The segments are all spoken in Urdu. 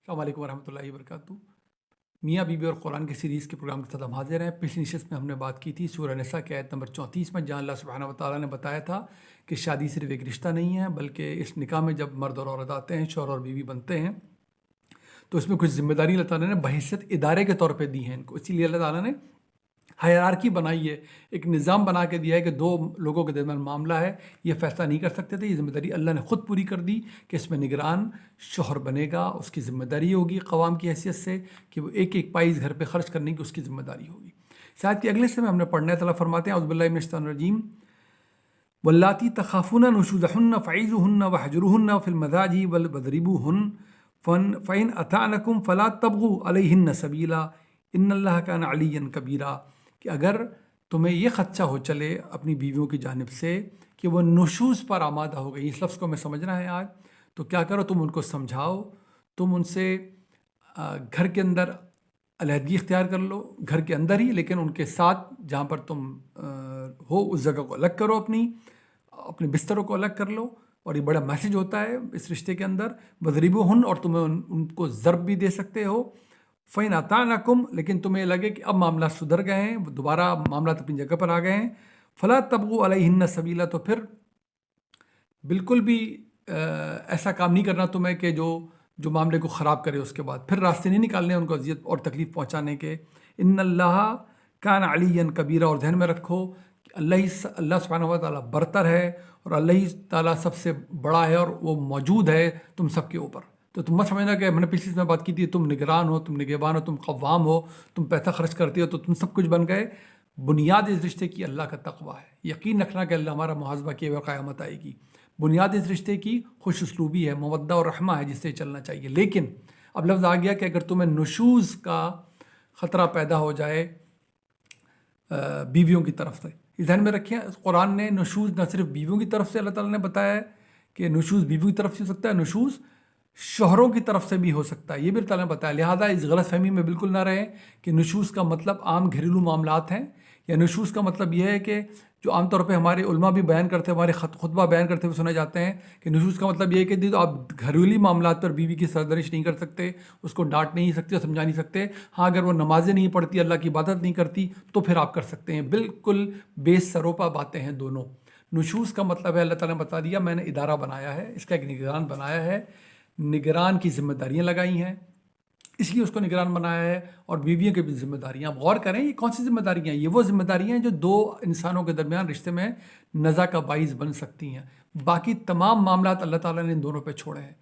السلام علیکم ورحمۃ اللہ وبرکاتہ۔ میاں بیوی اور قرآن کی سیریز کے پروگرام کے ساتھ ہم حاضر ہیں۔ پچھلی نشست میں ہم نے بات کی تھی سورہ نساء کی آیت نمبر 34 میں، جہاں اللہ سبحانہ و تعالیٰ نے بتایا تھا کہ شادی صرف ایک رشتہ نہیں ہے، بلکہ اس نکاح میں جب مرد اور عورت آتے ہیں، شوہر اور بیوی بنتے ہیں، تو اس میں کچھ ذمہ داری اللہ تعالیٰ نے بحیثیت ادارے کے طور پہ دی ہیں ان کو۔ اسی لیے اللہ تعالیٰ نے ہائرارکی بنائی ہے، ایک نظام بنا کے دیا ہے کہ دو لوگوں کے درمیان معاملہ ہے، یہ فیصلہ نہیں کر سکتے تھے، یہ ذمہ داری اللہ نے خود پوری کر دی کہ اس میں نگران شوہر بنے گا، اس کی ذمہ داری ہوگی قوام کی حیثیت سے کہ وہ ایک ایک پائز گھر پہ خرچ کرنے کی اس کی ذمہ داری ہوگی۔ شاید کہ اگلے سے میں ہم نے پڑھنا ہے، تعالیٰ فرماتے ہیں اعوذ باللہ من الشیطان الرجیم واللاتی تخافون نشوزہن فعیذوہن وہجروہن فی المضاجع واضربوہن فإن أطعنکم فلا تبغوا علیہن سبیلا ان اللہ کان علیا کبیرا، کہ اگر تمہیں یہ خدشہ ہو چلے اپنی بیویوں کی جانب سے کہ وہ نشوز پر آمادہ ہو گئی، اس لفظ کو میں سمجھنا ہے آج، تو کیا کرو، تم ان کو سمجھاؤ، تم ان سے گھر کے اندر علیحدگی اختیار کر لو، گھر کے اندر ہی، لیکن ان کے ساتھ جہاں پر تم ہو اس جگہ کو الگ کرو، اپنے بستروں کو الگ کر لو، اور یہ بڑا میسج ہوتا ہے اس رشتے کے اندر۔ وضربوہن، اور تمہیں ان کو ضرب بھی دے سکتے ہو۔ فَإِنْ أَطَعْنَكُمْ، لیکن تمہیں لگے کہ اب معاملات سدھر گئے ہیں، دوبارہ معاملات اپنی جگہ پر آ گئے ہیں، فَلَا تَبْغُوا عَلَيْهِنَّ سَبِيلًا، تو پھر بالکل بھی ایسا کام نہیں کرنا تمہیں کہ جو معاملے کو خراب کرے، اس کے بعد پھر راستے نہیں نکالنے ان کو اذیت اور تکلیف پہنچانے کے۔ ان اللہ کان علیٰ کبیرہ، اور ذہن میں رکھو کہ اللہ سبحانہ و تعالیٰ برتر ہے، اور اللہ ہی تعالیٰ سب سے بڑا ہے، اور وہ موجود ہے تم سب کے اوپر۔ تو تم مت سمجھنا کہ میں نے پچھلی میں بات کی تھی تم نگران ہو، تم نگہبان ہو، تم قوام ہو، تم پیسہ خرچ کرتے ہو تو تم سب کچھ بن گئے۔ بنیاد اس رشتے کی اللہ کا تقویٰ ہے، یقین رکھنا کہ اللہ ہمارا محاسبہ کیے ہوئے قیامت آئے گی۔ بنیاد اس رشتے کی خوش اسلوبی ہے، مودہ اور رحمہ ہے، جس سے چلنا چاہیے۔ لیکن اب لفظ آ گیا کہ اگر تمہیں نشوز کا خطرہ پیدا ہو جائے بیویوں کی طرف سے، ذہن میں رکھیں قرآن نے نشوز نہ صرف بیویوں کی طرف سے اللہ تعالیٰ نے بتایا ہے کہ نشوز بیویوں کی طرف سے ہو سکتا ہے، نشوز شوہروں کی طرف سے بھی ہو سکتا ہے، یہ بھی اللہ تعالیٰ نے بتایا۔ لہٰذا اس غلط فہمی میں بالکل نہ رہیں کہ نشوز کا مطلب عام گھریلو معاملات ہیں، یا نشوز کا مطلب یہ ہے کہ جو عام طور پہ ہمارے علماء بھی بیان کرتے ہیں، ہمارے خطبہ بیان کرتے ہوئے سنے جاتے ہیں کہ نشوز کا مطلب یہ ہے کہ آپ گھریلو معاملات پر بیوی کی سرزنش نہیں کر سکتے، اس کو ڈانٹ نہیں سکتے، سمجھا نہیں سکتے۔ ہاں اگر وہ نمازیں نہیں پڑھتی، اللہ کی عبادت نہیں کرتی، تو پھر آپ کر سکتے ہیں۔ بالکل بے سروپا باتیں ہیں دونوں۔ نشوز کا مطلب ہے، اللہ تعالیٰ نے بتا دیا، میں نے ادارہ بنایا ہے، اس کا ایک نگران بنایا ہے، نگران کی ذمہ داریاں لگائی ہیں، اس لیے اس کو نگران بنایا ہے، اور بیویوں کی بھی ذمہ داریاں۔ آپ غور کریں یہ کون سی ذمہ داریاں ہیں؟ یہ وہ ذمہ داریاں ہیں جو دو انسانوں کے درمیان رشتے میں نزاع کا باعث بن سکتی ہیں۔ باقی تمام معاملات اللہ تعالیٰ نے ان دونوں پہ چھوڑے ہیں۔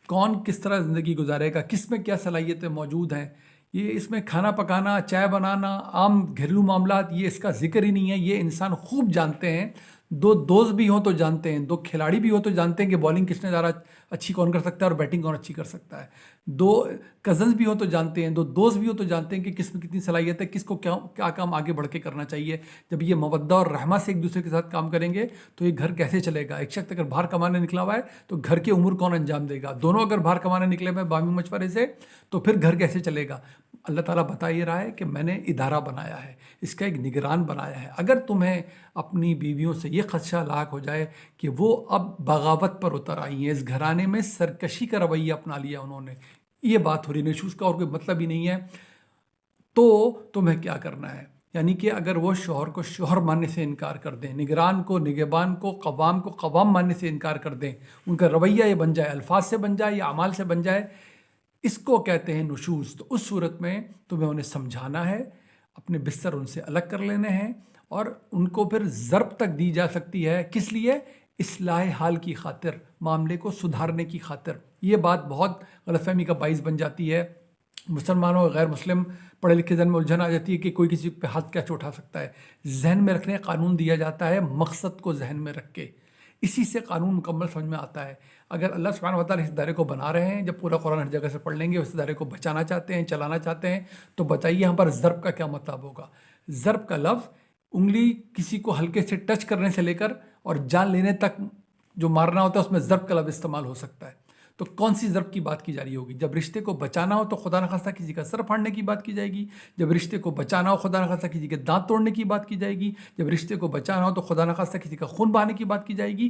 کون کس طرح زندگی گزارے گا، کس میں کیا صلاحیتیں موجود ہیں، یہ اس میں کھانا پکانا، چائے بنانا، عام گھریلو معاملات، یہ اس کا ذکر ہی نہیں ہے۔ یہ انسان خوب جانتے ہیں، دو دوست بھی ہوں تو جانتے ہیں، دو کھلاڑی بھی ہوں تو جانتے ہیں کہ بالنگ کس نے زیادہ اچھی کون کر سکتا ہے اور بیٹنگ کون اچھی کر سکتا ہے، دو کزنز بھی ہوں تو جانتے ہیں، دو دوست بھی ہوں تو جانتے ہیں کہ کس میں کتنی صلاحیت ہے، کس کو کیا کام آگے بڑھ کے کرنا چاہیے۔ جب یہ مودہ اور رحمہ سے ایک دوسرے کے ساتھ کام کریں گے تو یہ گھر کیسے چلے گا؟ ایک شخص اگر باہر کمانے نکلا ہوا ہے تو گھر کے امور کون انجام دے گا؟ دونوں اگر باہر کمانے نکلے ہوئے بامی مشورے سے تو پھر گھر کیسے چلے گا؟ اللہ تعالیٰ بتا یہ رہا ہے کہ میں نے ادارہ بنایا ہے، اس کا ایک نگران بنایا ہے۔ اگر تمہیں اپنی بیویوں سے یہ خدشہ لاحق ہو جائے کہ وہ اب بغاوت پر اتر آئی ہیں، اس گھرانے میں سرکشی کا رویہ اپنا لیا انہوں نے، یہ بات ہو رہی، نشوز کا اور کوئی مطلب ہی نہیں ہے، تو تمہیں کیا کرنا ہے؟ یعنی کہ اگر وہ شوہر کو شوہر ماننے سے انکار کر دیں، نگران کو نگہبان کو قوام ماننے سے انکار کر دیں، ان کا رویہ یہ بن جائے، الفاظ سے بن جائے یا اعمال سے بن جائے، اس کو کہتے ہیں نشوز۔ تو اس صورت میں تمہیں انہیں سمجھانا ہے، اپنے بستر ان سے الگ کر لینے ہیں، اور ان کو پھر ضرب تک دی جا سکتی ہے، کس لیے؟ اصلاح حال کی خاطر، معاملے کو سدھارنے کی خاطر۔ یہ بات بہت غلط فہمی کا باعث بن جاتی ہے، مسلمانوں اور غیر مسلم پڑھے لکھے ذہن میں الجھن آ جاتی ہے کہ کوئی کسی پہ ہاتھ کیسے اٹھا سکتا ہے۔ ذہن میں رکھنے قانون دیا جاتا ہے، مقصد کو ذہن میں رکھ کے، اسی سے قانون مکمل سمجھ میں آتا ہے۔ اگر اللہ سبحانہ و تعالیٰ اس ادارے کو بنا رہے ہیں، جب پورا قرآن ہر جگہ سے پڑھ لیں گے، اس ادارے کو بچانا چاہتے ہیں، چلانا چاہتے ہیں، تو بتائیے یہاں پر ضرب کا کیا مطلب ہوگا؟ ضرب کا لفظ انگلی کسی کو ہلکے سے ٹچ کرنے سے لے کر اور جان لینے تک جو مارنا ہوتا ہے، اس میں ضرب کا لفظ استعمال ہو سکتا ہے۔ تو کون سی ضرب کی بات کی جا رہی ہوگی؟ جب رشتے کو بچانا ہو تو خدا نخواستہ کسی کا سر پھاڑنے کی بات کی جائے گی، جب رشتے کو بچانا ہو خدا نخواستہ کسی کے دانت توڑنے کی بات کی جائے گی، جب رشتے کو بچانا ہو تو خدا نخواستہ کسی کا خون بہانے کی بات کی جائے گی۔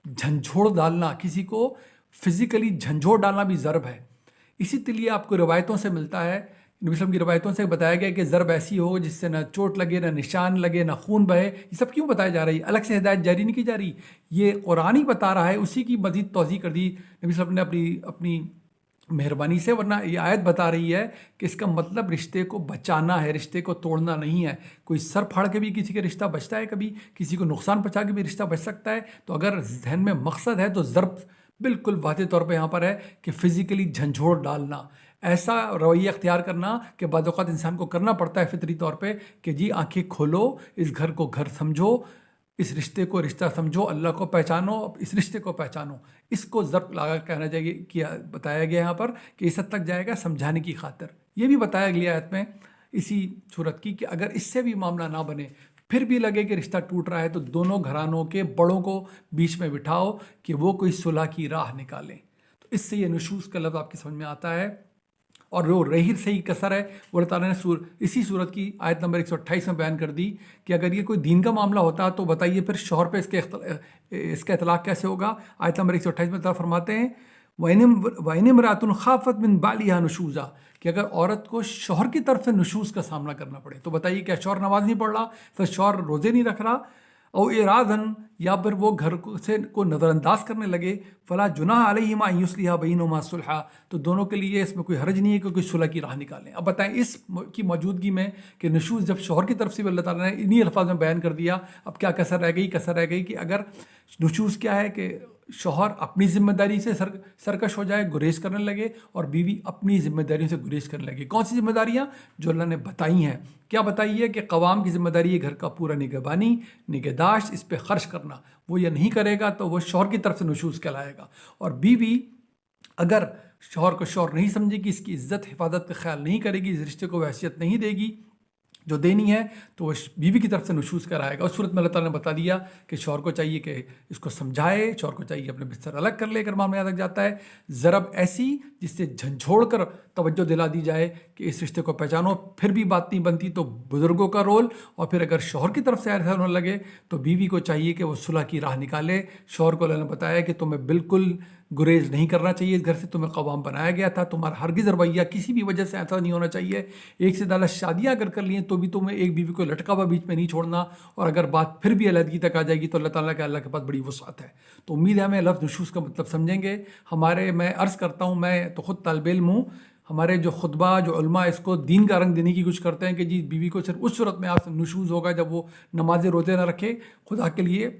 جھنجھوڑ ڈالنا، کسی کو فزیکلی جھنجھوڑ ڈالنا بھی ضرب ہے۔ اسی لیے آپ کو روایتوں سے ملتا ہے، نبی وسلم کی روایتوں سے بتایا گیا کہ ضرب ایسی ہو جس سے نہ چوٹ لگے، نہ نشان لگے، نہ خون بہے. یہ سب کیوں بتایا جا رہی ہے؟ الگ سے ہدایت جاری نہیں کی جا رہی، یہ قرآن ہی بتا رہا ہے. اسی کی مزید توضیح کر دی نبی وسلم نے اپنی مہربانی سے. ورنہ یہ آیت بتا رہی ہے کہ اس کا مطلب رشتے کو بچانا ہے، رشتے کو توڑنا نہیں ہے. کوئی سر پھاڑ کے بھی کسی کا رشتہ بچتا ہے، کبھی کسی کو نقصان پہنچا کے بھی رشتہ بچ سکتا ہے. تو اگر ذہن میں مقصد ہے تو ضرب بالکل واضح طور پہ یہاں پر ہے کہ فزیکلی جھنجھوڑ ڈالنا، ایسا رویہ اختیار کرنا کہ بعض اوقات انسان کو کرنا پڑتا ہے فطری طور پہ کہ جی آنکھیں کھولو، اس گھر کو گھر سمجھو، اس رشتے کو رشتہ سمجھو، اللہ کو پہچانو، اس رشتے کو پہچانو. اس کو ضرب لگا کہنا چاہیے، کیا بتایا گیا یہاں پر کہ اس حد تک جائے گا سمجھانے کی خاطر. یہ بھی بتایا گیا آیت میں اسی صورت کی کہ اگر اس سے بھی معاملہ نہ بنے، پھر بھی لگے کہ رشتہ ٹوٹ رہا ہے، تو دونوں گھرانوں کے بڑوں کو بیچ میں بٹھاؤ کہ وہ کوئی صلح کی راہ نکالیں. تو اس سے یہ نشوز کا لفظ آپ کی سمجھ میں آتا ہے. اور وہ رہی صحیح کثر ہے، وہ اللہ تعالیٰ نے اسی صورت کی آیت نمبر 128 میں بیان کر دی کہ اگر یہ کوئی دین کا معاملہ ہوتا تو بتائیے پھر شوہر پہ اس کا اطلاق کیسے ہوگا. آیت نمبر 128 میں اللہ فرماتے ہیں وَإِنِ امْرَأَةٌ خَافَتْ مِنْ بَعْلِهَا نُشُوزًا، کہ اگر عورت کو شوہر کی طرف سے نشوز کا سامنا کرنا پڑے، تو بتائیے کیا شوہر نماز نہیں پڑھ رہا، پھر شوہر روزے نہیں رکھ رہا، او اعراضاً، یا پھر وہ گھر کو نظر انداز کرنے لگے، فلا جناح علیہما ان یصلحا بینہما صلحا، تو دونوں کے لیے اس میں کوئی حرج نہیں ہے کہ کوئی صلح کی راہ نکالیں. اب بتائیں اس کی موجودگی میں کہ نشوز جب شوہر کی طرف سے بھی اللہ تعالیٰ نے انہی الفاظ میں بیان کر دیا، اب کیا کسر رہ گئی کہ اگر نشوز کیا ہے کہ شوہر اپنی ذمہ داری سے سرکش ہو جائے، گریز کرنے لگے، اور بیوی اپنی ذمہ داریوں سے گریز کرنے لگے. کون سی ذمہ داریاں؟ جو اللہ نے بتائی ہیں. کیا بتائی ہے؟ کہ قوام کی ذمہ داری ہے گھر کا پورا نگہبانی، نگہداشت، اس پہ خرچ کرنا. وہ یہ نہیں کرے گا تو وہ شوہر کی طرف سے نشوز کہلائے گا. اور بیوی اگر شوہر کو شوہر نہیں سمجھے گی، اس کی عزت حفاظت کا خیال نہیں کرے گی، اس رشتے کو حیثیت نہیں دے گی جو دینی ہے، تو وہ بیوی کی طرف سے نشوز کرائے گا. اس صورت میں اللہ تعالیٰ نے بتا دیا کہ شوہر کو چاہیے کہ اس کو سمجھائے، شوہر کو چاہیے اپنے بستر الگ کر لے اگر معاملہ تک جاتا ہے. ضرب ایسی جس سے جھنجھوڑ کر توجہ دلا دی جائے کہ اس رشتے کو پہچانو. پھر بھی بات نہیں بنتی تو بزرگوں کا رول، اور پھر اگر شوہر کی طرف سے ایسا ہونے لگے تو بیوی کو چاہیے کہ وہ صلح کی راہ نکالے. شوہر کو اللہ نے بتایا کہ تمہیں بالکل گریز نہیں کرنا چاہیے، اس گھر سے تمہیں قوام بنایا گیا تھا، تمہارا ہرگز رویہ کسی بھی وجہ سے ایسا نہیں ہونا چاہیے. ایک سے زیادہ شادیاں اگر کر لیں تو بھی تمہیں ایک بیوی کو لٹکا ہوا بیچ میں نہیں چھوڑنا. اور اگر بات پھر بھی علیحدگی تک آ جائے گی تو اللہ کے پاس بڑی وسعت ہے. تو امید ہے ہمیں لفظ نشوز کا مطلب سمجھیں گے. میں عرض کرتا ہوں، میں تو خود طالب علم ہوں، ہمارے جو خطبہ جو علماء اس کو دین کا رنگ دینے کی کوشش کرتے ہیں کہ جی بیوی کو صرف اس صورت میں آپ سے نشوز ہوگا جب وہ نماز روزے نہ رکھے. خدا کے لیے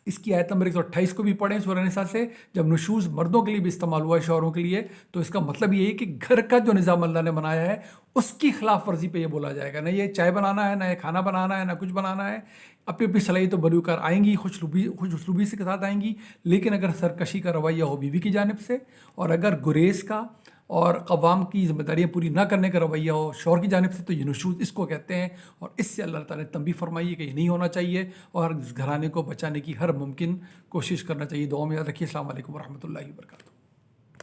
اس کی آیت نمبر 128 کو بھی پڑھیں سورہ نساء سے. جب نشوز مردوں کے لیے بھی استعمال ہوا ہے، شوہروں کے لیے، تو اس کا مطلب یہ ہے کہ گھر کا جو نظام اللہ نے بنایا ہے اس کی خلاف ورزی پہ یہ بولا جائے گا. نہ یہ چائے بنانا ہے، نہ یہ کھانا بنانا ہے، نہ کچھ بنانا ہے. اپنی اپنی صلاحیت و بروکار آئیں گی، خوش اسلوبی سے کے ساتھ آئیں گی، لیکن اگر سرکشی کا رویہ ہو بیوی کی جانب سے، اور اگر گریز کا اور قوام کی ذمہ داریاں پوری نہ کرنے کا رویہ ہو شوہر کی جانب سے، تو یہ نشوز اس کو کہتے ہیں. اور اس سے اللہ تعالیٰ نے تنبیہ فرمائی ہے کہ یہ نہیں ہونا چاہیے، اور اس گھرانے کو بچانے کی ہر ممکن کوشش کرنا چاہیے. دعا میں یاد رکھیے. السلام علیکم ورحمۃ اللہ وبرکاتہ.